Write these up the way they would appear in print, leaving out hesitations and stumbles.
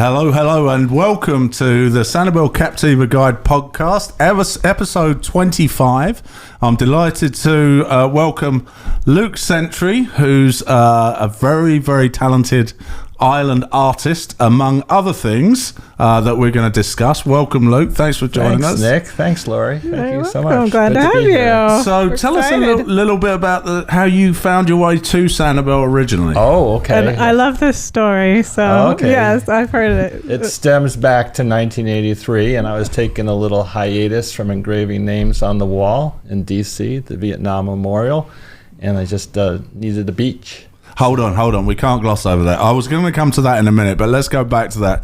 Hello, and welcome to the Sanibel Captiva Guide Podcast, episode 25. I'm delighted to welcome Luc Century, who's a very, very talented island artist, among other things that we're going to discuss. Welcome, Luc. Thanks for joining us. Thanks, Nick. Thanks, Lori. Thank you so much. I'm glad to have you. So tell us a little bit about how you found your way to Sanibel originally. Oh, okay. And I love this story. So, yes, I've heard it. It stems back to 1983, and I was taking a little hiatus from engraving names on the wall in D.C., the Vietnam Memorial, and I just needed a beach. Hold on. We can't gloss over that. I was going to come to that in a minute, but let's go back to that.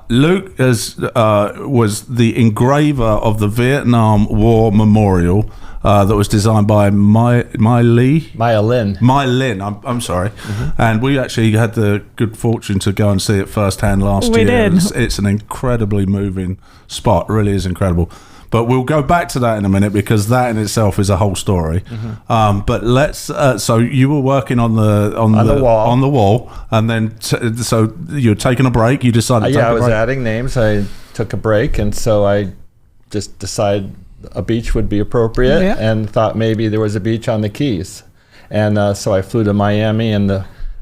Luc was the engraver of the Vietnam War Memorial that was designed by My Lin. I'm sorry. Mm-hmm. And we actually had the good fortune to go and see it firsthand last year. We did. It's an incredibly moving spot. It really is incredible. But we'll go back to that in a minute because that in itself is a whole story. Mm-hmm. But let's. So you were working on the wall, and then so you're taking a break. You decided. I was adding names. I took a break, and so I just decided a beach would be appropriate, and thought maybe there was a beach on the Keys, and so I flew to Miami. And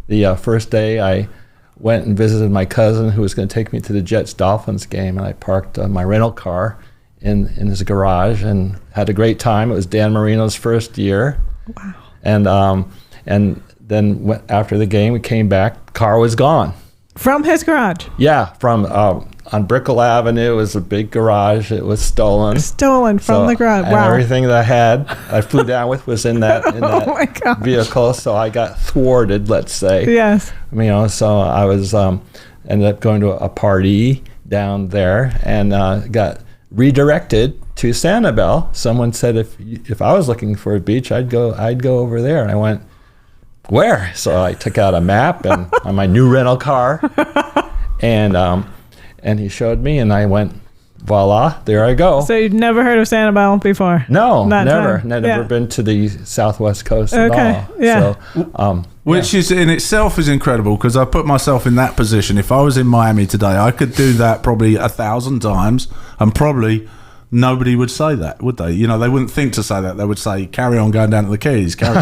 the first day I went and visited my cousin who was going to take me to the Jets-Dolphins game, and I parked my rental car in his garage and had a great time. It was Dan Marino's first year. Wow. And then after the game, we came back. Car was gone. From his garage? Yeah, from on Brickell Avenue. It was a big garage. It was stolen. Stolen from the garage. And wow. Everything that I flew down with was in that Oh my gosh. vehicle. So I got thwarted, let's say. Yes. So I was ended up going to a party down there and got redirected to Sanibel. Someone said if I was looking for a beach, I'd go over there. And I went, where? So I took out a map and on my new rental car, and he showed me, and I went, voila, there I go. So you'd never heard of Sanibel before? No, never been to the Southwest Coast at all. Yeah. So, which is in itself is incredible because I put myself in that position. If I was in Miami today, I could do that probably 1,000 times, and probably nobody would say that, would they? They wouldn't think to say that. They would say, "Carry on going down to the Keys," go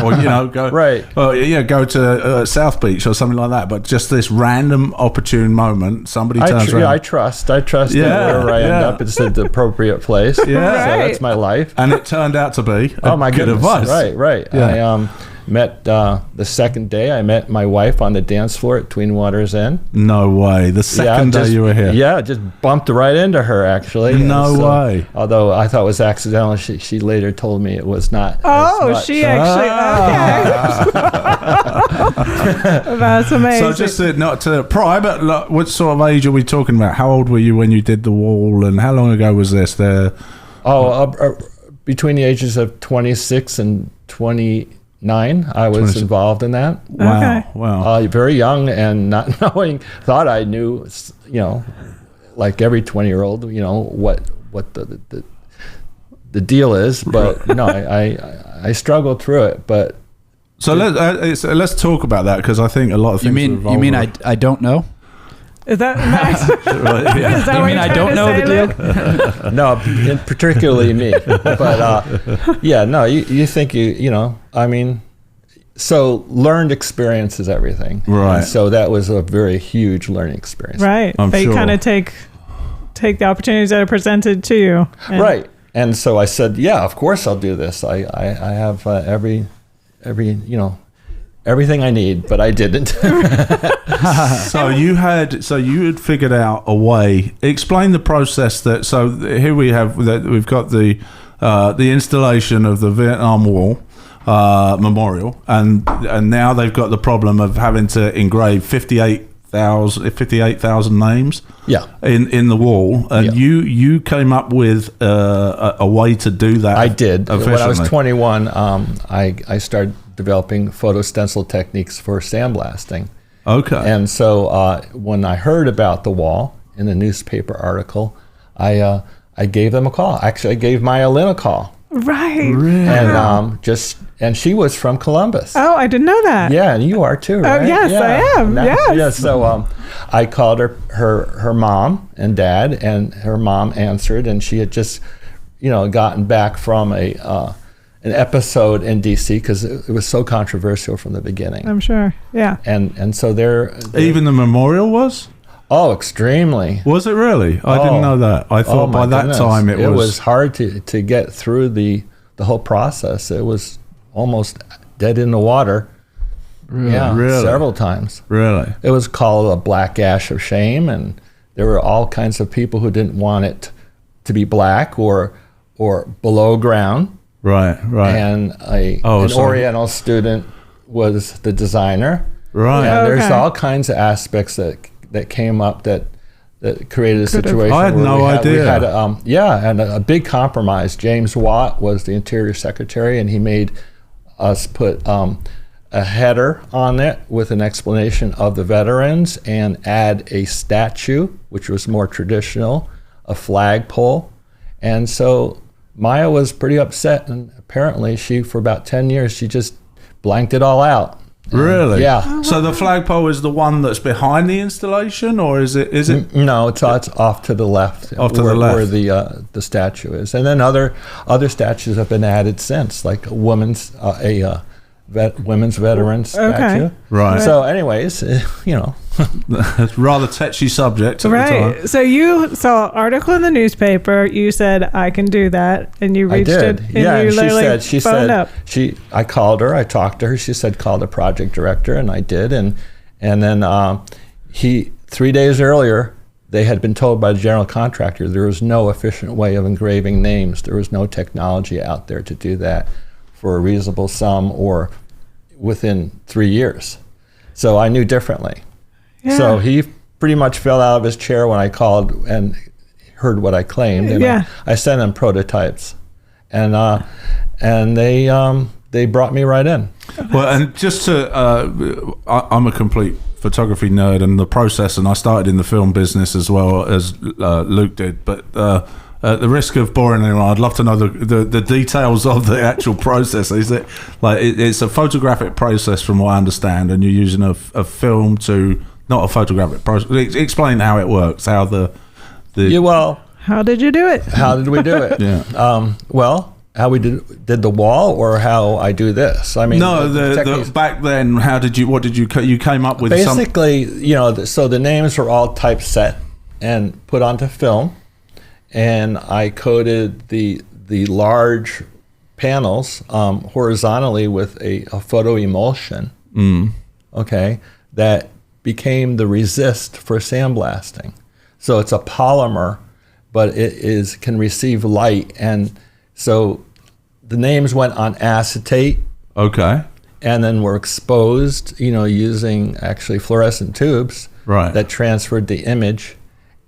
right. Go to South Beach or something like that. But just this random opportune moment, somebody turns around. I trust that wherever I end up, it's the appropriate place. Yeah, so that's my life. And it turned out to be good advice. Right. Yeah. I met the second day. I met my wife on the dance floor at Twin Waters Inn. No way. The second day you were here. Yeah, just bumped right into her actually. No way. Although I thought it was accidental, she later told me it was not. She actually. Okay. That's amazing. So just not to pry, but what sort of age are we talking about? How old were you when you did the wall, and how long ago was this? Between the ages of 26 and 29, I was involved in that. Wow. Okay. Wow. Very young and not knowing, thought I knew, like every 20-year-old, what the deal is. But I struggled through it. But so let's talk about that because I think a lot of things. You mean I don't know? Is that Max? Is that I don't know the deal. No, particularly me. But you think so learned experience is everything. Right. And so that was a very huge learning experience. Right. I'm but sure. you kind of take the opportunities that are presented to you. Right. And so I said, yeah, of course I'll do this. I have every everything I need, but I didn't. So you had figured out a way. Explain the process that. So here we've got the installation of the Vietnam Wall Memorial, and now they've got the problem of having to engrave 58,000 names. Yeah. In the wall, and you came up with a way to do that. I did. When I was 21, I started developing photo stencil techniques for sandblasting. Okay. And so when I heard about the wall in a newspaper article, I gave them a call. Actually, I gave Maya Lin a call. Right. Really? And And she was from Columbus. Oh, I didn't know that. Yeah, and you are too, right? Oh, yes, I am. Yes. Yeah, so I called her mom and dad, and her mom answered, and she had just, gotten back from an episode in D.C. because it was so controversial from the beginning. I'm sure. Yeah. And so they're even the memorial was. Oh, extremely. Was it really? I didn't know that. I thought by that time it was hard to get through the whole process. It was almost dead in the water. Really? Yeah, really? Several times. Really? It was called a black ash of shame, and there were all kinds of people who didn't want it to be black or below ground. Right. And an Oriental student was the designer. Right. And there's all kinds of aspects that came up that created a situation. I had no idea. We had a big compromise. James Watt was the Interior Secretary, and he made us put a header on it with an explanation of the veterans and add a statue, which was more traditional, a flagpole. And so Maya was pretty upset, and apparently for about 10 years, she just blanked it all out. Really? Yeah. So the flagpole is the one that's behind the installation, or is it? No, it's off to the left. Off to the left, where the statue is, and then other statues have been added since, like a women's veteran statue. Right. So, anyways, it's rather touchy subject at the time. So you saw an article in the newspaper. You said, "I can do that," and you reached it. And and she said, up. I called her. I talked to her. She said, call the project director, and I did. And then 3 days earlier, they had been told by the general contractor there was no efficient way of engraving names. There was no technology out there to do that for a reasonable sum or within 3 years. So I knew differently. Yeah. So he pretty much fell out of his chair when I called and heard what I claimed. And I sent him prototypes, and they brought me right in. Well, and just to, I'm a complete photography nerd, and the process, and I started in the film business as well as Luke did, but at the risk of boring anyone, I'd love to know the details of the actual process. Is it it's a photographic process from what I understand, and you're using a film to, not a photographic process. Explain how it works, how how did you do it? How did we do it? How we did the wall, or how I do this? I mean, the back then, what did you came up with? Basically, so the names were all typeset and put onto film, and I coated the large panels horizontally with a photo emulsion. Okay, that became the resist for sandblasting. So it's a polymer, but it can receive light, and so the names went on acetate. Okay. And then were exposed, using actually fluorescent tubes. Right. That transferred the image,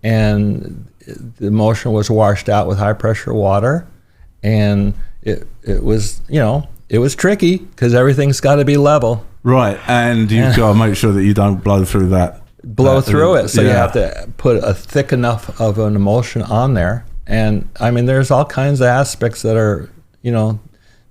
and the emulsion was washed out with high pressure water, and it was tricky because everything's got to be level. Right, and you've got to make sure that you don't blow through that. Through it, so you have to put a thick enough of an emulsion on there. And I mean, there's all kinds of aspects that are,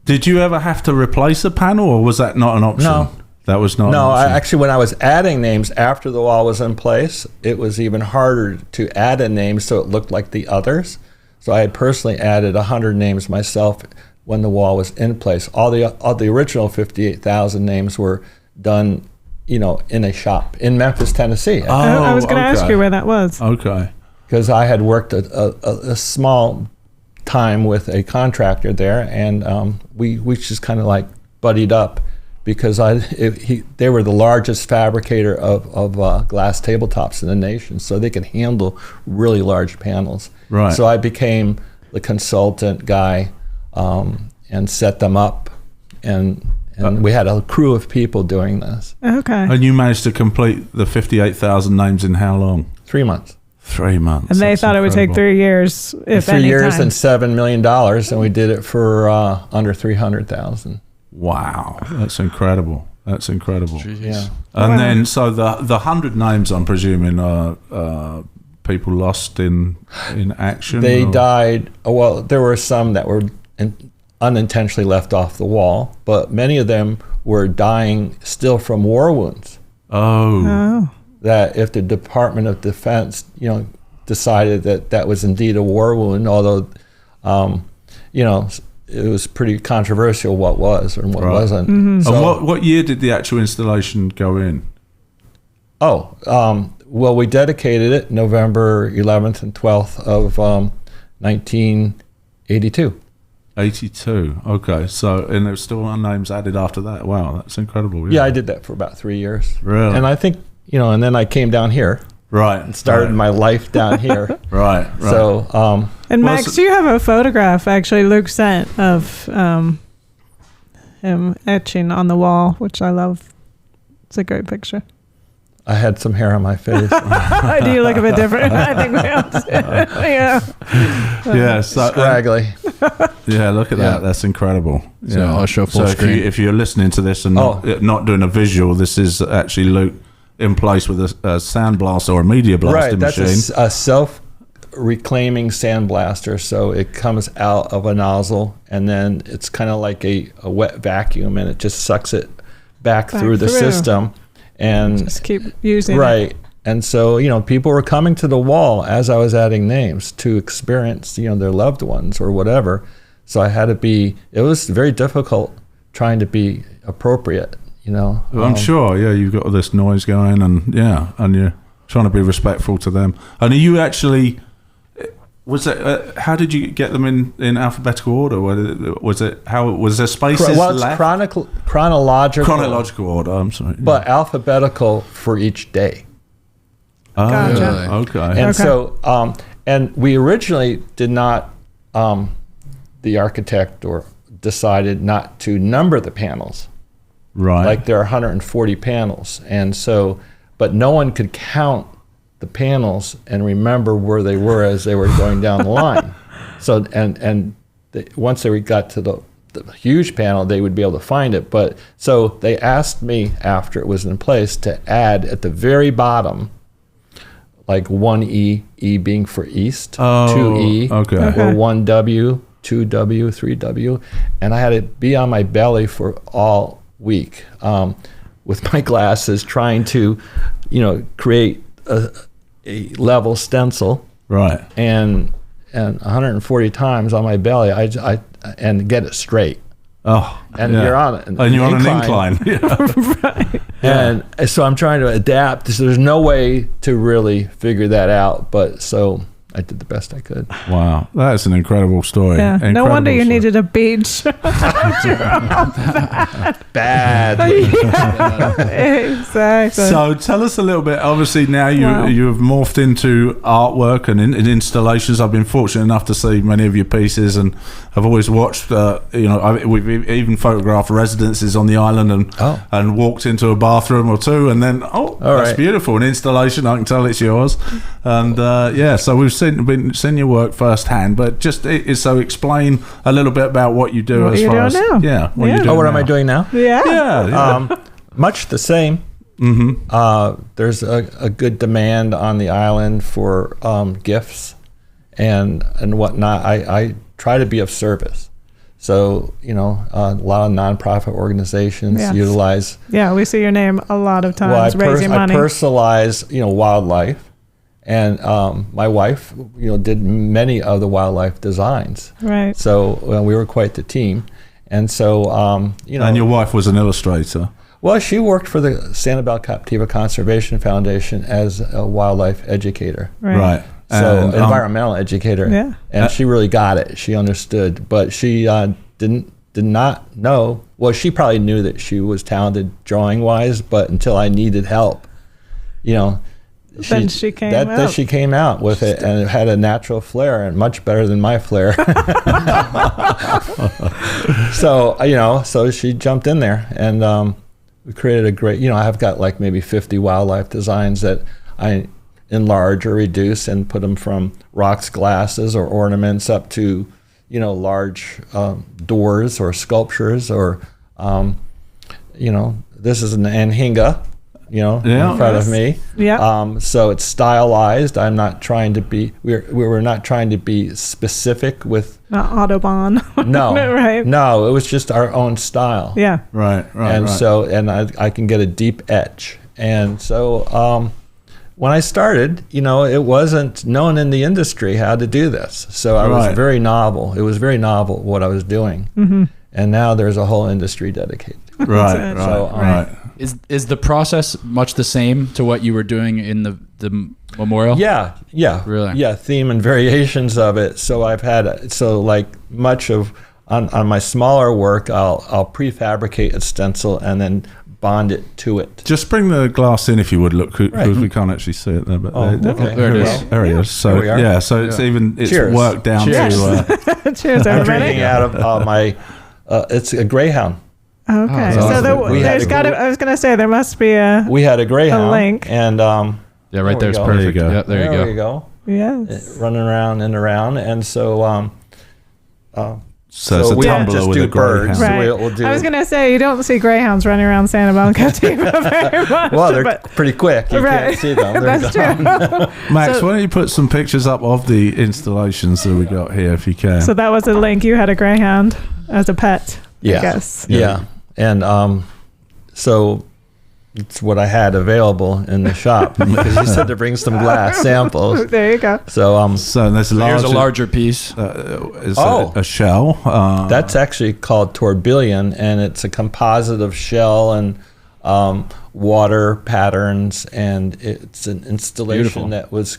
Did you ever have to replace a panel, or was that not an option? No. That was not. No, actually, when I was adding names after the wall was in place, it was even harder to add a name so it looked like the others. So I had personally added 100 names myself when the wall was in place. All the original 58,000 names were done, in a shop in Memphis, Tennessee. Oh, I was going to ask you where that was. Okay. Because I had worked a small time with a contractor there, and we just kind of like buddied up, because they were the largest fabricator of glass tabletops in the nation, so they could handle really large panels. Right. So I became the consultant guy and set them up, and we had a crew of people doing this. Okay. And you managed to complete the 58,000 names in how long? 3 months. 3 months. And they thought it would take 3 years, if 3 any years time. and $7 million, and we did it for under 300,000. Wow, that's incredible. That's incredible. Jeez. Yeah. And then, so the 100 names, I'm presuming, are people lost in action? They died. Well, there were some that were unintentionally left off the wall, but many of them were dying still from war wounds. Oh. That if the Department of Defense, decided that was indeed a war wound, although, it was pretty controversial what was and what wasn't. Mm-hmm. So, and what year did the actual installation go in? Well, we dedicated it November 11th and 12th of 1982. 82. Okay. So, and there's still names added after that. Wow, that's incredible. Yeah, I did that for about 3 years. Really? And I think, and then I came down here. Right. And started my life down here. Right. So, and Max, you have a photograph actually Luke sent of him etching on the wall, which I love. It's a great picture. I had some hair on my face. Do you look a bit different? I think we all do. Yeah. Yeah. So, scraggly. Yeah, look at that. That's incredible. So yeah. I'll show full screen. If you're listening to this and not doing a visual, this is actually Luke in place with a sandblaster or a media blasting machine. Right, that's a self-reclaiming sandblaster. So it comes out of a nozzle, and then it's kind of like a wet vacuum, and it just sucks it back through the system. And just keep using it. It. And so, people were coming to the wall as I was adding names to experience, their loved ones or whatever. So I had to it was very difficult trying to be appropriate, I'm sure, you've got all this noise going and you're trying to be respectful to them. And are you actually, how did you get them in alphabetical order? Was there spaces left? Chronological order, I'm sorry. But alphabetical for each day. Oh, Gotcha. Okay. And so, and we originally did not, the architect decided not to number the panels. Right. Like there are 140 panels. And so, but no one could count the panels and remember where they were as they were going down the line. So, once they got to the huge panel, they would be able to find it. But so they asked me after it was in place to add at the very bottom, like 1E, E being for east, 2E, or 1W, 2W, 3W. And I had it be on my belly for all week with my glasses trying to, create a level stencil. Right. And 140 times on my belly, and get it straight. Oh, and you're on it. And you're on an incline. Right. And so I'm trying to adapt. So there's no way to really figure that out. But so I did the best I could. Wow. That's an incredible story. Yeah. Incredible no wonder you story. needed a beach. Bad. Exactly. So tell us a little bit. Obviously now you have morphed into artwork and in installations. I've been fortunate enough to see many of your pieces, and I've always watched. We've even photographed residences on the island and walked into a bathroom or two, and then that's beautiful. An installation, I can tell it's yours, and so we've seen your work firsthand. But just so explain a little bit about what you do What as you're far as doing now. what you're doing. What am I doing now? Yeah. Much the same. Mm-hmm. There's a good demand on the island for gifts and whatnot. I try to be of service. So, a lot of nonprofit organizations utilize. Yeah, we see your name a lot of times raising money. I personalize, wildlife. And my wife, did many of the wildlife designs. Right. So we were quite the team. And so, And your wife was an illustrator. Well, she worked for the Sanibel Captiva Conservation Foundation as a wildlife educator. Right. So environmental educator. Yeah. And she really got it. She understood. But she did not know. Well, she probably knew that she was talented drawing-wise, but until I needed help, Then she came out. She came out with it, and it had a natural flair, and much better than my flair. So she jumped in there, and we created a great. I've got like maybe 50 wildlife designs that I enlarge or reduce and put them from rocks, glasses, or ornaments up to, large doors or sculptures or, this is an anhinga. in front of me. Yeah. So it's stylized. I'm not trying to be. We're not trying to be specific with. Not Autobahn. No. Right. No, it was just our own style. Yeah. Right. And so, I can get a deep etch. And so, when I started, it wasn't known in the industry how to do this. So I was very novel. It was very novel what I was doing. Mm-hmm. And now there's a whole industry dedicated. Right. So, Is the process much the same to what you were doing in the memorial? Yeah. Really? Yeah, theme and variations of it. So I've had like much of on my smaller work, I'll prefabricate a stencil and then bond it to it. Just bring the glass in if you would, look, because we can't actually see it there. But there it is. There it is. So so it's Cheers. worked down Cheers. to. Cheers, I'm everybody. drinking out of my. It's a Greyhound. Okay. Oh, So awesome. there's got to. I was going to say there must be We had a Greyhound. A link. And yeah, right there's go. perfect. There you go. Yeah, there you go. Yes. Running around and around, and so So it's a we don't tumbler just with do a birds. greyhound. Right. I was going to say, you don't see greyhounds running around Sanibel and Captiva very much. Well, they're pretty quick. You can't see them. They're That's gone. true. Max, why don't you put some pictures up of the installations that we got here, if you can? So that was a link. You had a greyhound as a pet, Yeah. I guess. Yeah. And so it's what I had available in the shop because you said to bring some glass samples. There you go. So so there's Here's a larger piece. is a shell. That's actually called Torbillion, and it's a composite of shell and water patterns, and it's an installation that was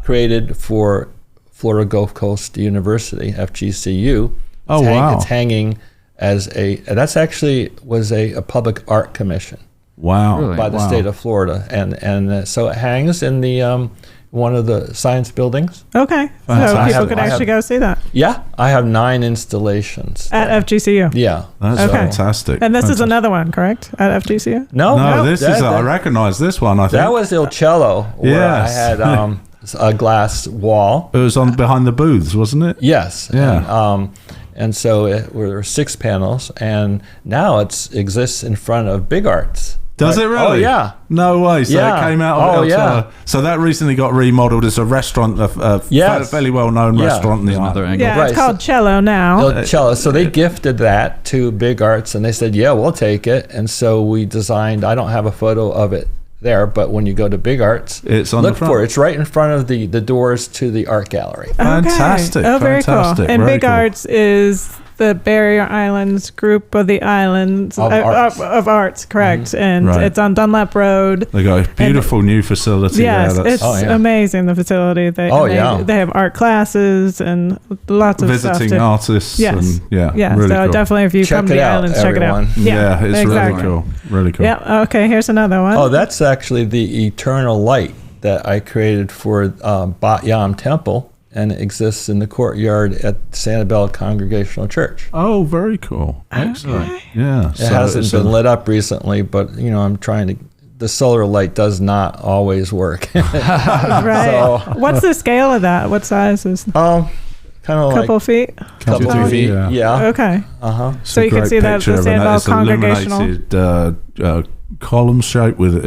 created for Florida Gulf Coast University, FGCU. Oh, wow. It's hanging as that's actually was a public art commission. Wow. Really? By the state of Florida, and so it hangs in the one of the science buildings. Okay. So Fantastic. people could actually go see that Yeah, I have 9 installations at FGCU. Yeah, That's Okay. fantastic. And this is Fantastic. another one, correct? At FGCU? No, this is. I that, recognize this one. I think that was Il Cello, where Yes. I had a glass wall. it was on behind the booths, wasn't it? Yes. Yeah. And so there were 6 panels, and now it exists in front of Big Arts. Does it really? Oh, yeah. No way. So Yeah. it came out of Oh, El yeah. Cello. So that recently got remodeled as a restaurant, a Yes. fairly well-known Yeah. restaurant in the Another island. angle. Yeah, Right, it's called Cello now. Il Cello. So they gifted that to Big Arts, and they said, yeah, we'll take it. And so we designed, I don't have a photo of it there, but when you go to Big Arts, It's on look the front. for it. It's right in front of the doors to the art gallery. Fantastic. Oh, very Fantastic. cool. And Very Big cool. Arts is the Barrier Islands group of the islands Of arts. of arts, correct? And Right. it's on Dunlap Road. They got a beautiful new facility Yes, there. it's yeah. amazing, the facility. They have art classes and lots of visiting stuff. artists. Yes. And Yeah, really so cool. definitely if you Check come to it the out, islands, everyone. check it out. Yeah, it's exactly. really cool. Really cool. Yeah, okay, here's another one. Oh, that's actually the eternal light that I created for Bat Yam Temple, and it exists in the courtyard at Sanibel Congregational Church. Oh, very cool. Excellent. Yeah. It hasn't been lit up recently, but I'm trying to. The solar light does not always work. Right. So, What's the scale of that? What size is it? kind of like Couple feet? couple 2 feet. Yeah. Okay. It's So a you can great see that picture the of it. Sanibel It's Congregational. illuminated column shape with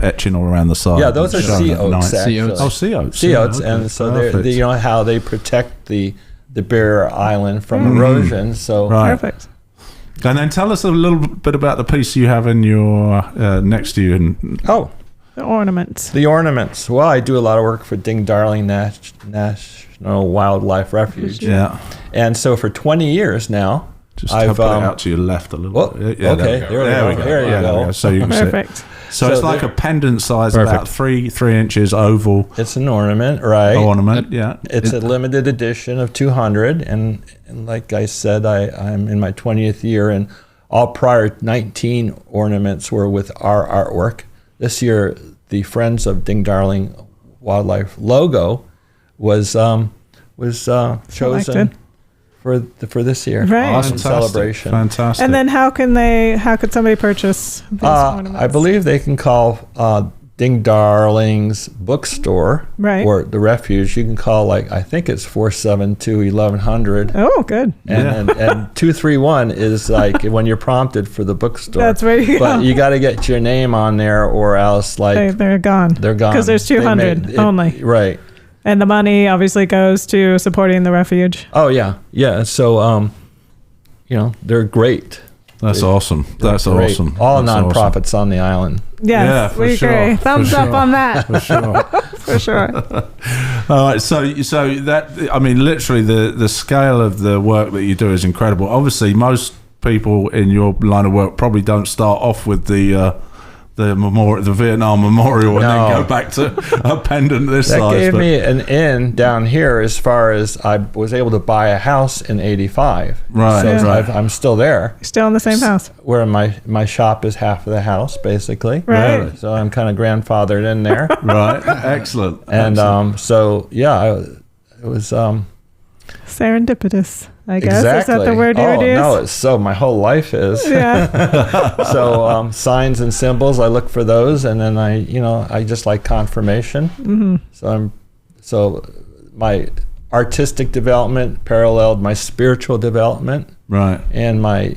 etching all around the side. Yeah, those are Showing sea at oaks. night. Actually. Oh, sea oaks. Sea oaks, Okay, and so perfect. you know how they protect the barrier island from erosion. So Right. Perfect. And then tell us a little bit about the piece you have in your next to you. The ornaments. The ornaments. Well, I do a lot of work for Ding Darling National Wildlife Refuge. Yeah. And so for 20 years now, Just I've put it out to your left a little well, bit. Yeah, okay, there we go. There you Yeah, go. So you can see it. Perfect. So So it's like a there- pendant size, about three inches oval it's an ornament, right? ornament. Yeah. It's a limited edition of 200, and like I said, I'm in my 20th year, and all prior 19 ornaments were with our artwork. This year, the Friends of Ding Darling Wildlife logo was chosen Selected. for this year. Right. Awesome celebration. Fantastic. And then how could somebody purchase these ornaments? I believe they can call Ding Darling's bookstore, Right. or the Refuge, you can call, like, I think it's 472-1100. Oh, good. And 231 is like when you're prompted for the bookstore. That's where you go. But you got to get your name on there, or else, like, They're gone. they're gone. Because there's 200 only. Right. And the money obviously goes to supporting the refuge. Oh, yeah. Yeah. So, they're great. That's awesome. That's Great. awesome. All That's nonprofits awesome. on the island. Yes, Yeah, for we sure, agree. for Thumbs up sure. on that. For sure. For sure. All right, so that, I mean, literally the scale of the work that you do is incredible. Obviously, most people in your line of work probably don't start off with the Vietnam Memorial and then No. go back to a pendant this That size. gave but- me an in down here, as far as I was able to buy a house in 85. Right, So right. I'm still there, Still in the same house. where my shop is half of the house, basically. Right. Really? So I'm kind of grandfathered in there. Right, excellent. And it was Serendipitous, I guess. exactly. Is that the word you would use? No, it's so my whole life is. Yeah. So signs and symbols, I look for those, and then I just like confirmation. Mm-hmm. So my artistic development paralleled my spiritual development, Right. and my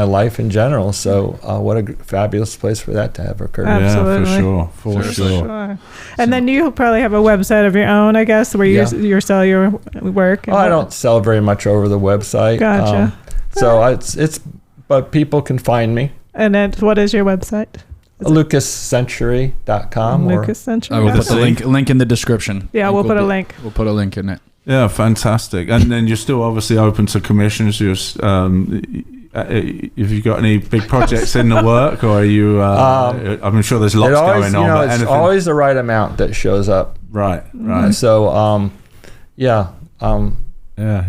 life in general. So what a fabulous place for that to have occurred. Absolutely. Yeah, for sure. Sure. And then you probably have a website of your own, I guess, where you sell your work. I don't sell very much over the website. Gotcha. So it's but people can find me. And then what is your website? LucasCentury.com. Lucas Century. I will put the Okay. link in the description. Yeah, we'll put a link. We'll put a link in it. Yeah, fantastic. And then you're still obviously open to commissions. Have you got any big projects in the work, or are you? I'm sure there's lots going on. But it's anything? always the right amount that shows up. Right, right. So, Yeah,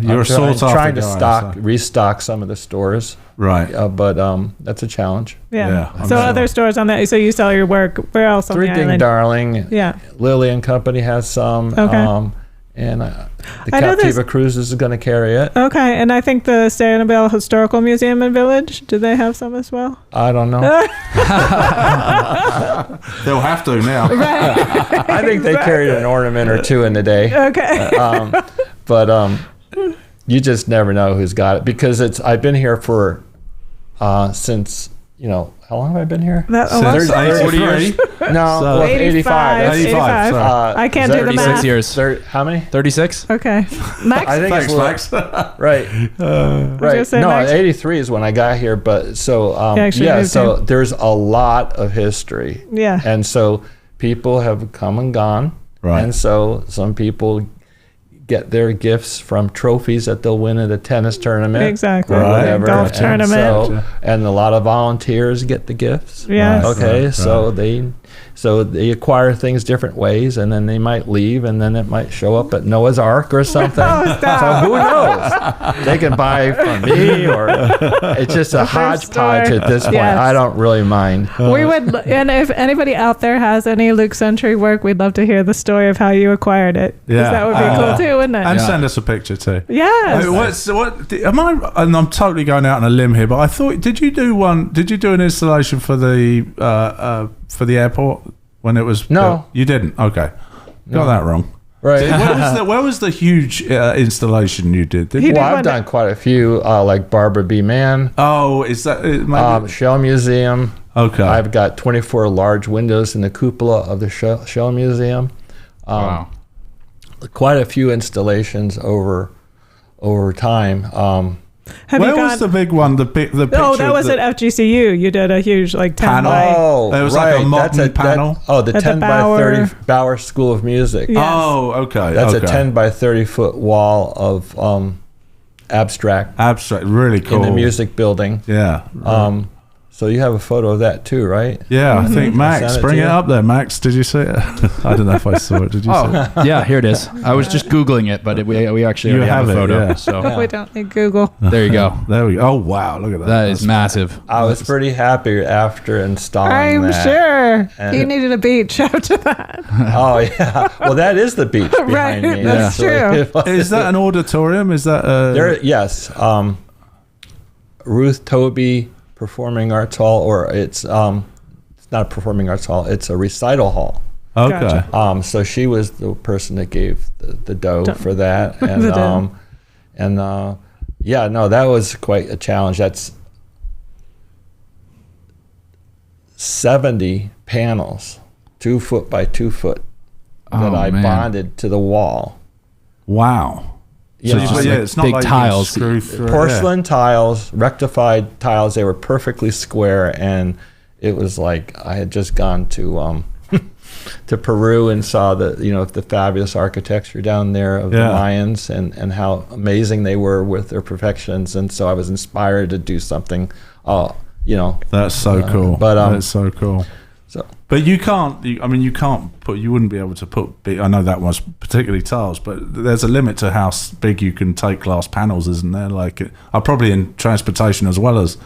you're a sought after trying to guy, restock some of the stores. Right. But that's a challenge. Yeah. I'm So sure. other stores on that. So you sell your work. Where else on Three the Ding island? Darling. Yeah. Lily and Company has some. Okay. And the I know there's- Captiva Cruises is going to carry it. Okay. And I think the Sanibel Historical Museum and Village, do they have some as well? I don't know. They'll have to now. I think they carried an ornament or two in the day. Okay. But you just never know who's got it, because I've been here for since, how long have I been here? That, oh, Since wow. 40 years. No, So- well, 85. 85, sorry. I can't do the 36 math. years. How many? 36? Okay. Max? I think Thanks, it's Max. right. gonna Right. say No, Max. 83 is when I got here, but so actually moved so here. there's a lot of history. Yeah. And so people have come and gone. Right. And so some people get their gifts from trophies that they'll win at a tennis tournament. Exactly. Or Right. whatever. Golf And tournament. and a lot of volunteers get the gifts. Yes. Right. Okay, so they acquire things different ways, and then they might leave, and then it might show up at Noah's Ark or something. Oh, stop. So who knows? They can buy from me, or it's just a hodgepodge store. at this point. Yes. I don't really mind. We would, and if anybody out there has any Luc Century work, we'd love to hear the story of how you acquired it. 'Cause Yeah. that would be cool too, wouldn't it? And Yeah. send us a picture too. Yes. Am I? And I'm totally going out on a limb here, but I thought, did you do an installation for the airport when it was? No. built? You didn't. Okay, got that wrong. Right. Where was the huge installation you did? He did Well, one I've done quite a few, like Barbara B. Mann, Oh, is that? Maybe, Shell Museum. okay. I've got 24 large windows in the cupola of the Shell Museum. Wow. Quite a few installations over time. Have Where you was gone? the big one? The picture. Oh, that was the at FGCU. You did a huge 10 Panel. by. Oh, There was right. like a modern panel? The At the 10 by Bauer. 30 Bauer School of Music. Yes. Oh, okay. That's okay. a 10 by 30 foot wall of abstract Abstract, really cool. in the music building. Yeah. So you have a photo of that too, right? Yeah, I think Send Max, it bring to it you. up there, Max. Did you see it? I don't know if I saw it. Did you see it? Oh, yeah, here it is. I was just Googling it, but we actually You already have a have it, photo. yeah. So We don't need Google. there you go. There we go. Oh, wow. Look at that. That is massive. I was pretty happy after installing I'm that. sure. And- You needed a beach after that. Oh yeah. Well, that is the beach behind Right, me. that's actually. Is that an auditorium? Is that Yes. Ruth Toby Performing Arts Hall, or it's it's not a performing arts hall, it's a recital hall. Okay. Gotcha. So she was the person that gave the dough for that. And The dough. that was quite a challenge. That's 70 panels, 2 foot by 2 foot, that I bonded to the wall. Wow. You know, It's not big like tiles. screw through. porcelain tiles, rectified tiles. They were perfectly square, and it was like I had just gone to to Peru and saw the fabulous architecture down there of the Mayans and how amazing they were with their perfections. And so I was inspired to do something. That's so cool. But that's so cool. So, but you wouldn't be able to put big, I know that was particularly tiles, but there's a limit to how big you can take glass panels, isn't there? Like, probably in transportation as well as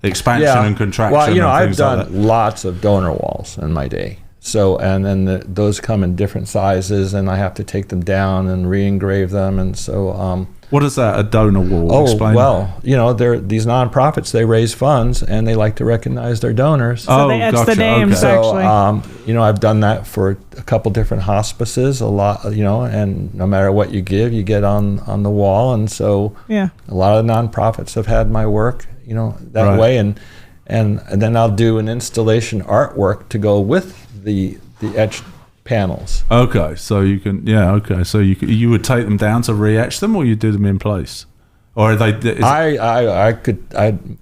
expansion and contraction. Well, I've done like lots of donor walls in my day. So, and then those come in different sizes, and I have to take them down and re-engrave them. And so, what is that, a donor wall? Explain. Well, they're these nonprofits. They raise funds, and they like to recognize their donors. So they etch the names, So, actually. I've done that for a couple different hospices, a lot, and no matter what you give, you get on the wall. And so a lot of nonprofits have had my work, that way. And then I'll do an installation artwork to go with the etched panels. Okay, so you can, so you would take them down to re-etch them, or you do them in place? Or are they? I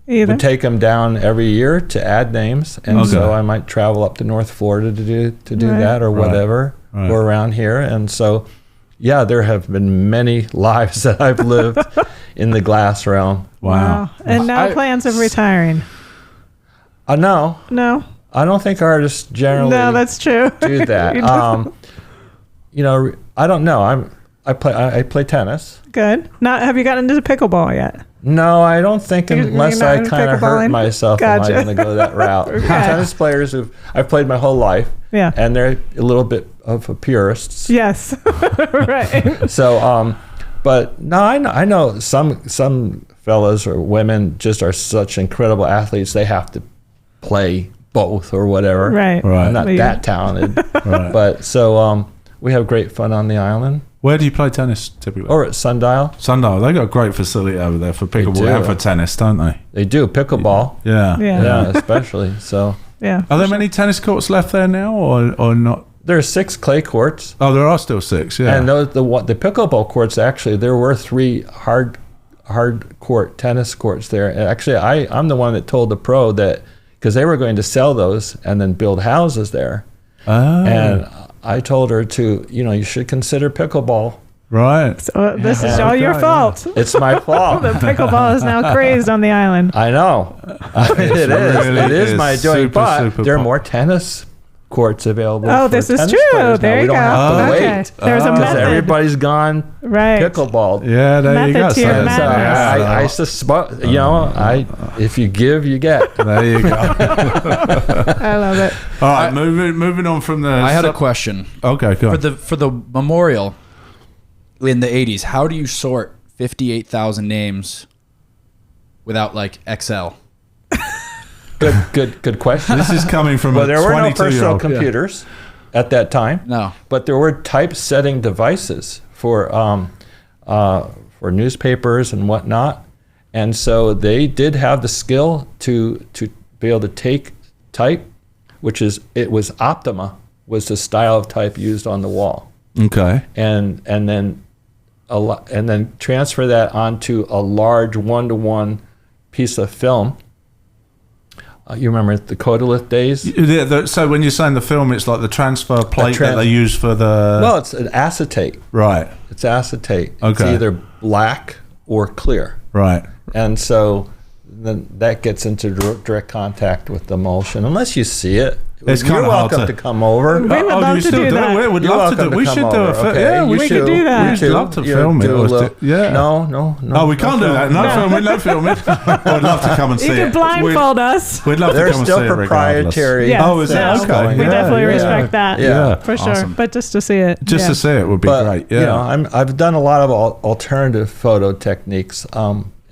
would take them down every year to add names, and so I might travel up to North Florida to do that or whatever, or around here. And so, there have been many lives that I've lived in the glass realm. Wow. And no plans of retiring? No. I don't think artists generally that's true. do that. I don't know. I play tennis. Good. Have you gotten into pickleball yet? No, I don't think unless I kind of hurt myself, Gotcha. am I going to go that route. Tennis players I've played my whole life, and they're a little bit of a purists. Yes, right. So, but no, I know some fellas or women just are such incredible athletes. They have to play both or whatever. Right. I'm not that talented. But so we have great fun on the island. Where do you play tennis typically? Or at Sundial. Sundial. They got a great facility over there for pickleball and for tennis, don't they? They do. Pickleball. Yeah, especially. So. Yeah. Are there many tennis courts left there now, or not? There are 6 clay courts. Oh, there are still 6. Yeah. And the pickleball courts, actually, there were 3 hard court tennis courts there. And actually, I'm the one that told the pro that, because they were going to sell those and then build houses there. Oh. And I told her you should consider pickleball. Right. So this is all your fault. It's my fault. The pickleball is now crazed on the island. I know. It is my doing, but there are more tennis courts available. Oh, this is true. There you go. We don't have to wait. There's a method. Everybody's gone pickleball. Yeah, there you go. I suspect, if you give, you get. There you go. I love it. All right, moving on from the. I had a question. Okay, go on. For the memorial in the 80s, how do you sort 58,000 names without like Excel? Good question. This is coming from there were no personal computers at that time. No, but there were typesetting devices for newspapers and whatnot, and so they did have the skill to be able to type, it was Optima was the style of type used on the wall. Okay. And then transfer that onto a large 1-to-1 piece of film. You remember the Codolith days? Yeah, so when you're saying the film, it's like the transfer plate that they use for the... Well, it's an acetate. Right. It's acetate. Okay. It's either black or clear. Right. And so then that gets into direct contact with the emulsion. Unless you see it, you're welcome to come over. We would love to do that. We would love to do. We should do it. Yeah, we could do that. We'd love to film it. Yeah. No. Oh, we can't do that. No filming. No filming. I'd love to come and see it. You can blindfold us. We'd love to come and see it. They're still proprietary. Yes. Oh, is it? Okay. We definitely respect that. Yeah, for sure. Awesome. But just to see it. To see it would be great. Yeah. I've done a lot of alternative photo techniques.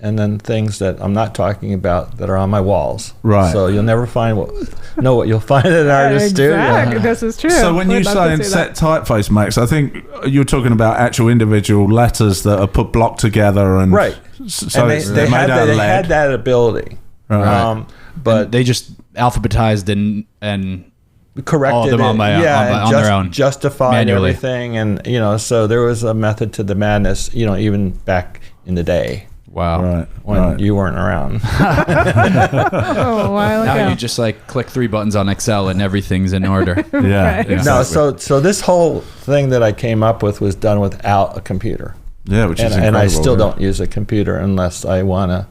and then things that I'm not talking about that are on my walls. Right. So you'll never find what you'll find in an artist's Exactly. studio. This is true. So when you We'd love say to in see set that. typeface, Max, I think you're talking about actual individual letters that are put blocked together and Right. So And it's they made out of had lead. that ability. Right. But And they just alphabetized and corrected all of them on it. on their own, justified manually. everything, and so there was a method to the madness, even back in the day wow. Right. when Right. you weren't around. Oh, a while ago. Now you just like click 3 buttons on Excel and everything's in order. Yeah. Right. Exactly. No, so this whole thing that I came up with was done without a computer, Yeah, which is incredible. and I still yeah. don't use a computer unless I want to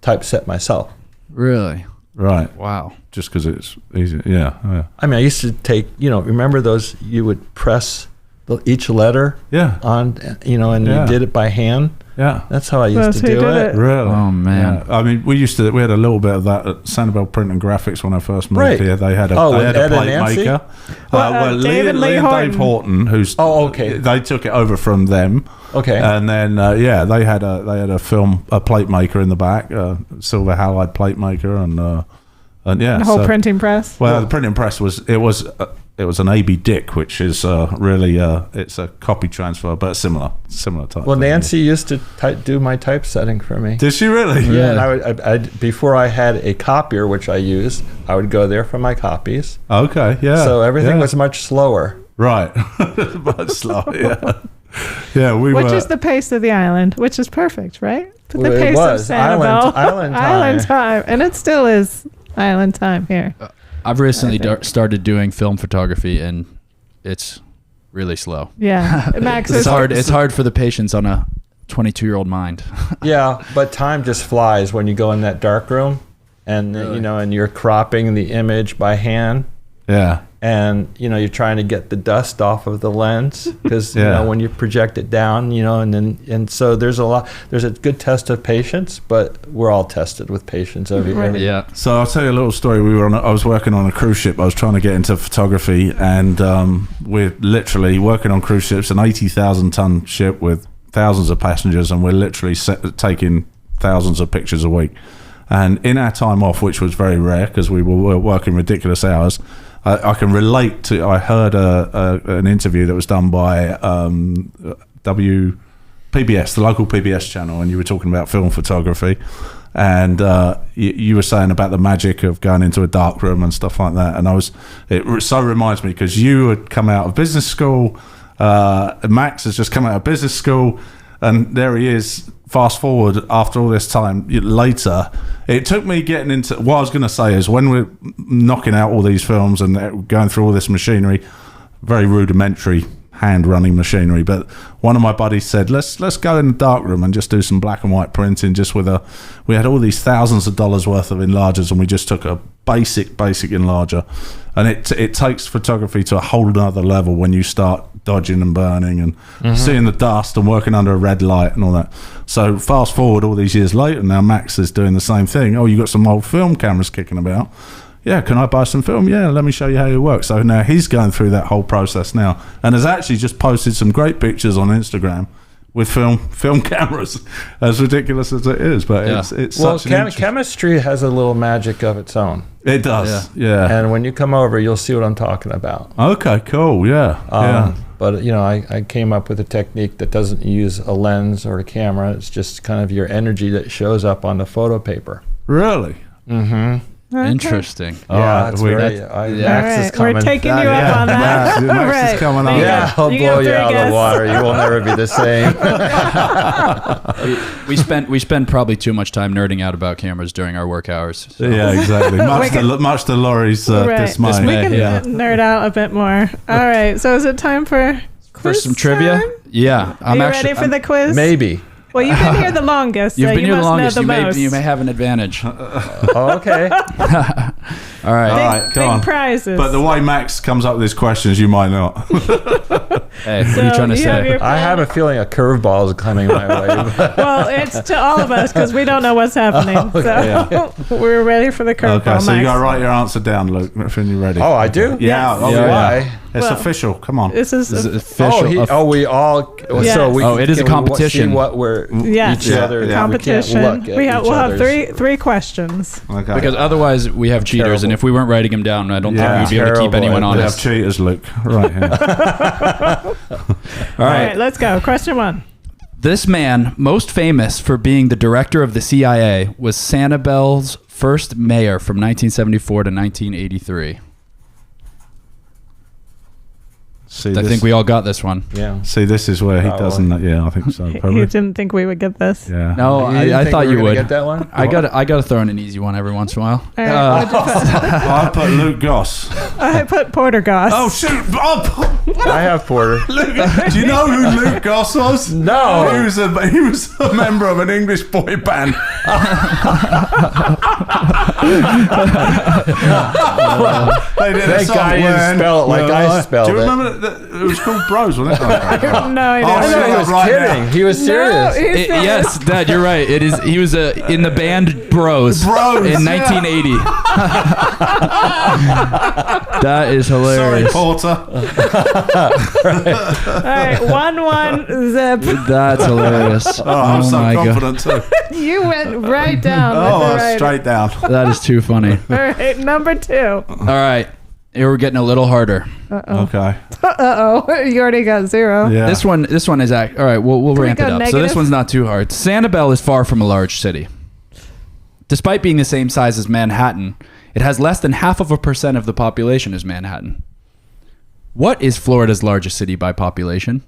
typeset myself. Really? Right. Wow. Just because it's easy. Yeah. Yeah. I mean, I used to take, remember those, you would press each letter Yeah. on, and Yeah. you did it by hand. Yeah. That's how I used That's to who do did it. it. Really? Oh, man. Yeah. I mean, we had a little bit of that at Sanibel Print and Graphics when I first moved Right. here. They had a, Oh, they with had a Ed and plate Nancy? maker. David Lee Lee and Horton. Dave Horton, who's Oh, okay. They took it over from them. Okay. And then they had a plate maker in the back, silver halide plate maker, and yeah, The whole so- printing press. Well, the printing press was an AB Dick, which is really it's a copy transfer, but similar type. Well, thing. Nancy used to do my typesetting for me. Did she really? Yeah, and I before I had a copier, which I used, I would go there for my copies. Okay. Yeah. So everything yeah. was much slower. right. But slow. Yeah. Yeah. Which is the pace of the island, which is perfect, right? The Well, it pace was. of Sanibel. Island time. Island time. And it still is island time here. I've recently started doing film photography, and it's really slow. Yeah. Max It's is hard. It's hard for the patience on a 22-year-old mind. Yeah, but time just flies when you go in that dark room, and Really? and you're cropping the image by hand, Yeah. and you're trying to get the dust off of the lens because Yeah. when you project it down, and so there's a good test of patience, but we're all tested with patience every Yeah. So I'll tell you a little story. I was working on a cruise ship. I was trying to get into photography, and we're literally working on cruise ships, an 80,000-ton ship with thousands of passengers, and we're literally taking thousands of pictures a week. And in our time off, which was very rare because we were working ridiculous hours, I can relate to. I heard an interview that was done by PBS, the local PBS channel, and you were talking about film photography, and you were saying about the magic of going into a dark room and stuff like that. And it so reminds me because you had come out of business school. Max has just come out of business school, and there he is. Fast forward after all this time later, it took me getting into what I was going to say is when we're knocking out all these films and going through all this machinery, very rudimentary hand running machinery, but one of my buddies said let's go in the dark room and just do some black and white printing just with we had all these thousands of dollars worth of enlargers, and we just took a basic enlarger, and it takes photography to a whole nother level when you start dodging and burning and seeing the dust and working under a red light and all that. So fast forward all these years later, now Max is doing the same thing. Oh, you got some old film cameras kicking about. Yeah, can I buy some film? Yeah, let me show you how it works. So now he's going through that whole process now, and has actually just posted some great pictures on Instagram with film cameras, as ridiculous as it is. But Yeah. it's Well, such an chemistry has a little magic of its own, it does. Yeah. and when you come over, you'll see what I'm talking about. Okay. Cool. Yeah. Yeah. But I came up with a technique that doesn't use a lens or a camera. It's just kind of your energy that shows up on the photo paper. Really. Mm-hmm. Okay. Interesting. All Yeah, right, it's we- very. Yeah. All Max is right, coming. we're taking you Yeah. up on that. Max is coming on. There you go. Yeah, I'll You blow got you three out of the guests. water. You will never be the same. We spend probably too much time nerding out about cameras during our work hours. So. Yeah, exactly. Much to Laurie's Right. dismay. We can Yeah. nerd out a bit more. All right. So is it time for quiz some trivia? time? Yeah. Are you ready for the quiz? Maybe. Well, you've been here the longest, You've so been you here the must longest. know the most. You may have an advantage. Oh, okay. All right. Come on. Big prizes. But the way Max comes up with his questions, you might not. Hey, what are you trying to say? I have a feeling a curveball is coming my way. Well, it's to all of us because we don't know what's happening. We're ready for the curveball. Okay, so you Max. got to write your answer down, Luke, if you're ready. Oh, I do? Yeah. Yes. Oh, Yeah. Why? It's Well, official. Come on. This is Official. We all. Yes. So we. It is a can we competition. See what we're Yes. each other. Yeah. We competition. can't look at We'll have each three questions. Okay. Because otherwise we have cheaters, Terrible. and if we weren't writing them down, I don't Yeah. think we'd be able to keep Terrible. anyone we have honest. cheaters, Luke. Right here. All All right. right, let's go. Question 1. This man, most famous for being the director of the CIA, was Sanibel's first mayor from 1974 to 1983. See, I this, think we all got this one. Yeah. see, this is where he Probably. doesn't. Yeah, I think so. He Probably. didn't think we would get this. Yeah. No, You didn't I think thought we you were gonna would. get that one. I got to throw in an easy one every once in a while. All right, I put Luke Goss. I put Porter Goss. Oh shoot! Oh, I have Porter. Luke, do you know who Luke Goss was? No. He was a member of an English boy band. They did a Thank song God you didn't when- spell it like I spelled Do you it. remember that? It was called Bros, wasn't it? No, he Oh, didn't. I know shut he up was right kidding. now. He was serious. No, he's serious. Yes, Dad, you're right. It is. He was in the band Bros, Bros, in yeah. 1980. That is Sorry, hilarious. Porter. All right, 1-1 zip. That's hilarious. Oh, I'm so my God. confident too. You went right down. Oh, with the right. straight down. That is too funny. All right, number 2. All right, here we're getting a little harder. Okay. You already got 0. Yeah. This one is all right. We'll ramp go it up. So negative? this one's not too hard. Sanibel is far from a large city. Despite being the same size as Manhattan, it has less than 0.5% of the population as Manhattan. What is Florida's largest city by population?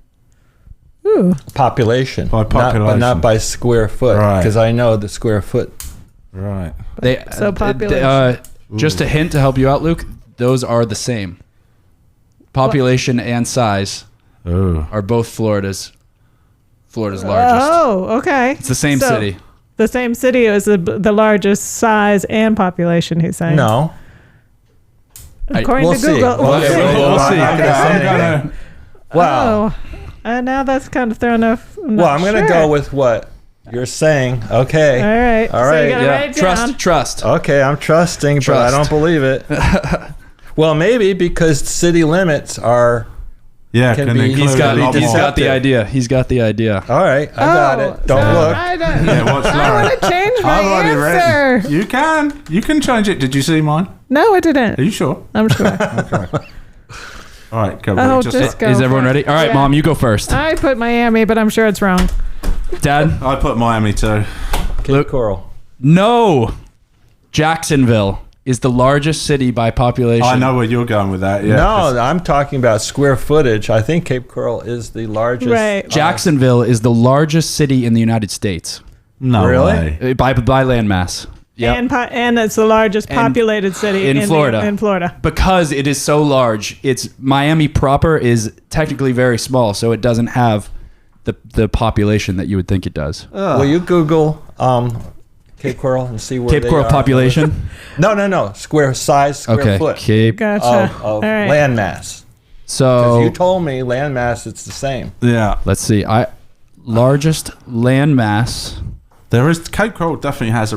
Ooh. Population. By population. But not by square foot. Right. Because I know the square foot. Right. So population. Just a hint to help you out, Luke. Those are the same. Population and size Oh. are both Florida's largest. Oh, okay. It's the same So, city. The same city is the largest size and population, he's saying. No. According We'll to see. Google. We'll see. We'll see. I'm gonna- Wow. Oh. Now that's kind of thrown off. I'm going to go with what you're saying. Okay. All right. All So right. you gotta write it down. Trust. Okay, I'm trusting, but I Trust. don't believe it. Well, maybe because city limits are. Yeah, Can can be- include He's a got lot he's more. got the idea. He's got the idea. All right, I got it. Don't so look. I don't. Yeah, watch I Laura. want to change my I've already answer. read. You can change it. Did you see mine? No, I didn't. Are you sure? I'm sure. All right, go. Oh, Just just go. Is everyone for it. ready? All right, Yeah. Mom, you go first. I put Miami, but I'm sure it's wrong. Dad? I put Miami too. Cape Coral. No. Jacksonville is the largest city by population. I know where you're going with that. Yeah. No, I'm talking about square footage. I think Cape Coral is the largest. Right. Jacksonville is the largest city in the United States No Really? way. by landmass. Yep. And it's the largest And populated city in Florida. In Florida. Because it is so large, Miami proper is technically very small, so it doesn't have the population that you would think it does. Will you Google Cape Coral and see where Cape they Coral are? population. No. Square size, square Okay. foot Cape. Gotcha. of All right. landmass. Because So you told me landmass, it's the same. Yeah. let's see. Largest landmass. There is Cape Coral definitely has a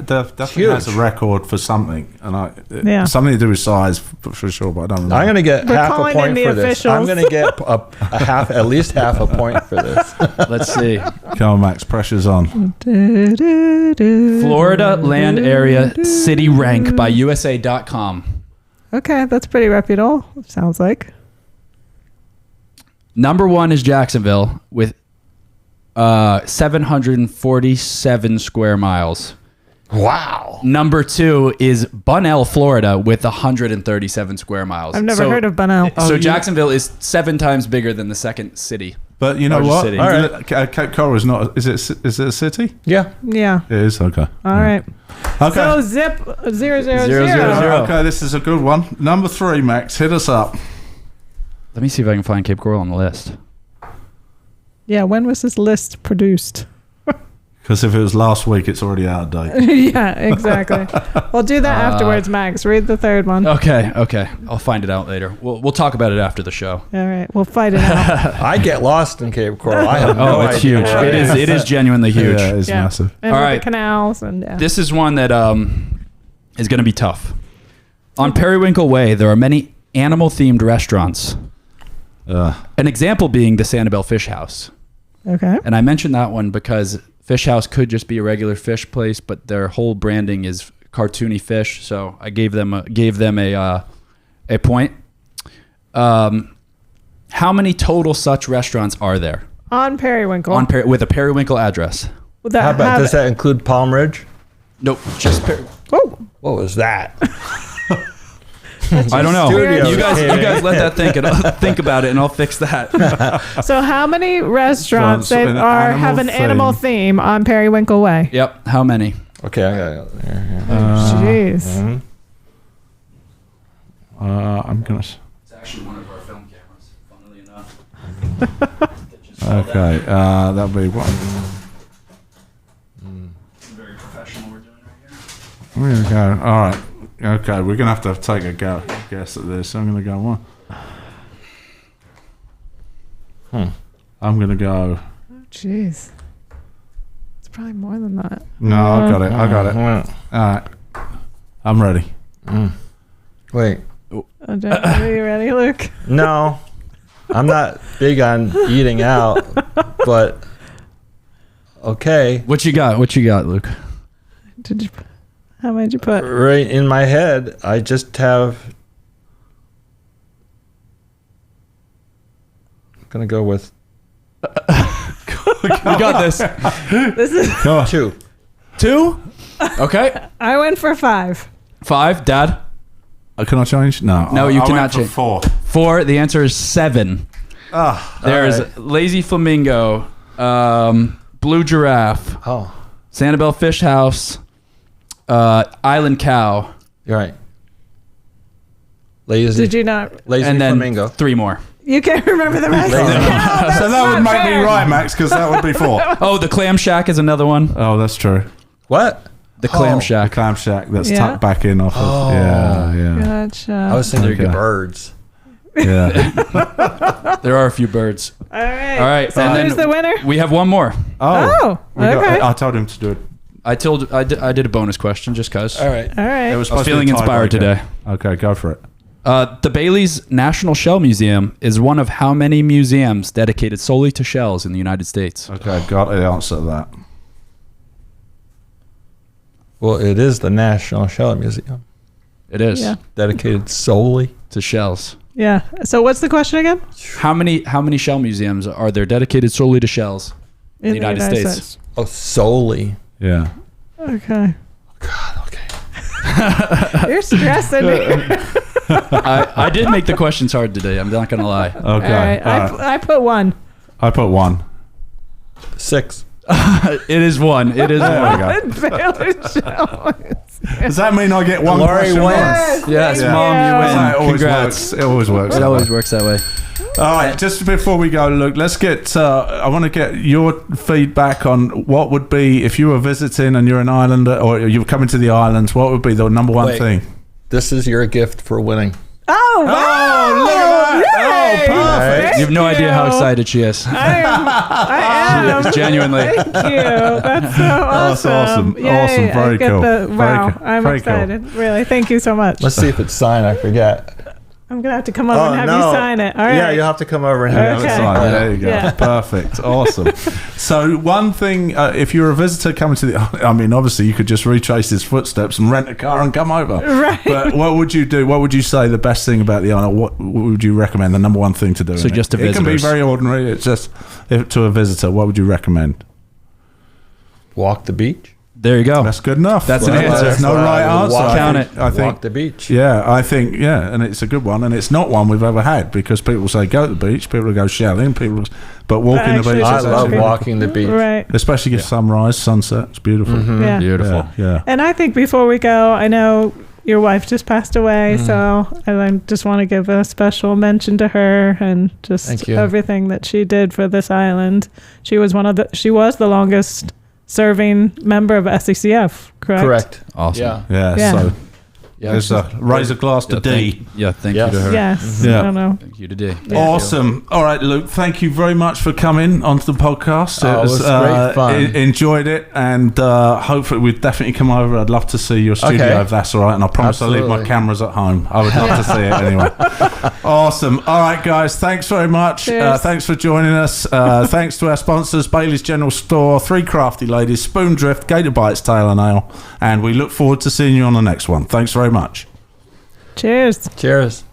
definitely has a Huge. record for something, and Yeah. something to do with size for sure, but I don't remember. I'm going to get We're half a calling in point the for this. I'm officials. going to get a half, at least half a point for this. Let's see. Come on, Max, pressure's on. Florida land area city rank by USA.com. Okay, that's pretty reputable. Sounds like. Number 1 is Jacksonville with 747 square miles. Wow. Number 2 is Bunnell, Florida, with 137 square miles. I've never heard of Bunnell. So Jacksonville is 7 times bigger than the second city. But you know Largest what? city. All right. Cape Coral is not. Is it a city? Yeah. Yeah. It is. Okay. All right. Okay. So zip 000. 000. Okay, this is a good one. Number 3, Max, hit us up. Let me see if I can find Cape Coral on the list. Yeah. When was this list produced? Because if it was last week, it's already out of date. Yeah, exactly. We'll do that afterwards, Max. Read the third one. Okay. I'll find it out later. We'll talk about it after the show. All right, we'll fight it out. I get lost in Cape Coral. I have no it's idea huge. where I am. It is genuinely huge. Yeah, it's massive. And All with right. the canals and This is one that is going to be tough. On Periwinkle Way, there are many animal-themed restaurants. An example being the Sanibel Fish House. Okay. And I mentioned that one because Fish House could just be a regular fish place, but their whole branding is cartoony fish. So I gave them a point. How many total such restaurants are there? On Periwinkle. With a Periwinkle address? How about, does that include Palm Ridge? Nope, just Oh. What was that? I don't know. Studio You guys caving. let that think about it, and I'll fix that. So how many restaurants that An have an animal theme on Periwinkle Way? Yep. How many? Okay, I got it. Here. Jeez. I'm gonna. It's actually one of our film cameras, funnily enough. Okay, that'll be one. Very professional we're doing right here. There we go. All right. Okay, we're gonna have to take a guess at this. I'm gonna go one. I'm gonna go. Oh, jeez. It's probably more than that. No, I got it. All right, I'm ready. Wait. Are you ready, Luke? No, I'm not big on eating out, but okay. What you got, Luke? How many did you put? Right in my head, I just have. I'm gonna go with We got this. This is. 2. Okay. I went for 5. 5. Dad. Can I change? No. No, you I cannot went for change. 4. 4. The answer is 7. There's right. Lazy Flamingo, Blue Giraffe, Sanibel Fish House, Island Cow. You're right. Lazy. Did you not? Lazy and then Flamingo. 3 more. You can't remember the rest. So that would make me right, Max, because that would be 4. Oh, the Clam Shack is another one. Oh, that's true. What? The Clam The Shack. clam shack that's Yeah. tucked back in off of. Yeah. Gotcha. I was thinking Okay. birds. Yeah. There are a few birds. All right. All right. So and who's then the winner? we have one more. Oh, okay. I told him to do it. I did a bonus question just because. All right. All right. It was I was supposed to feeling be a inspired tiebreaker. today. Okay, go for it. The Bailey's National Shell Museum is one of how many museums dedicated solely to shells in the United States? Okay, I've got the answer to that. Well, it is the National Shell Museum, It is Yeah. dedicated solely. to shells. Yeah. So what's the question again? How many shell museums are there dedicated solely to shells in the United States? Oh, solely. Yeah. Okay. God. Okay. You're stressing me. I did make the questions hard today. I'm not gonna lie. Okay. All right. I put 1. I put 1. 6. It is 1. It is There 1. we go. Baylor Shell. Does that mean I get 1 Lori question wins. wrong? Yes, Thank Mom, you you. win. It always Congrats. works. It always works. It always works that way. All right, just before we go, Luke, let's get. I want to get your feedback on what would be if you were visiting and you're an islander or you were coming to the islands. What would be the number one Wait. thing? This is your gift for winning. Oh, wow. look at that. Yay. Oh, perfect. You have no idea how excited she is. I am. She is, genuinely. Thank you. That's so awesome. That's awesome. Yay, Awesome. Very I get cool. Wow. Very cool. I'm Very cool. excited. Really. Thank you so much. Let's see if it's signed. I forget. I'm going to have to come over and have you sign it. All right. Yeah, you'll have to come over and have Okay. it Right, signed. there you go. Yeah. Perfect. Awesome. So one thing, if you're a visitor coming to the, I mean, obviously you could just retrace his footsteps and rent a car and come over. Right. But what would you do? What would you say the best thing about the island? What would you recommend? The number one thing to do? So in just to it can be visitors. very ordinary. It's just to a visitor. What would you recommend? Walk the beach. There you go. That's good enough. That's an answer. There's no right answer. Count I think. Walk the beach. Yeah, I think, and it's a good one, and it's not one we've ever had because people say go to the beach, people go shelling, but walking the Actually, beach. I is love actually- walking the beach. Right. especially get sunrise, sunset. It's beautiful. Yeah. Beautiful. Yeah. And I think before we go, I know your wife just passed away, so I just want to give a special mention to her and just Thank you. everything that she did for this island. She was the longest serving member of SCCF, correct? Correct. Awesome. Yeah. So Yeah. there's a raise a glass to D. Thank Yes. you to her. Yes. Yeah. I don't know. Thank you to D. Yeah. Awesome. All right, Luke, thank you very much for coming onto the podcast. Oh, it was great fun. Enjoyed it, and hopefully we'd definitely come over. I'd love to see your studio Okay. if that's all right, and I promise I'll leave my Absolutely. cameras at home. I would love to see it anyway. Awesome. All right, guys, thanks very much. Cheers. Thanks for joining us. Thanks to our sponsors, Bailey's General Store, 3 Crafty Ladies, Spoondrift, GatorBites, Tail and Ale, and we look forward to seeing you on the next one. Thanks very much. Cheers. Cheers.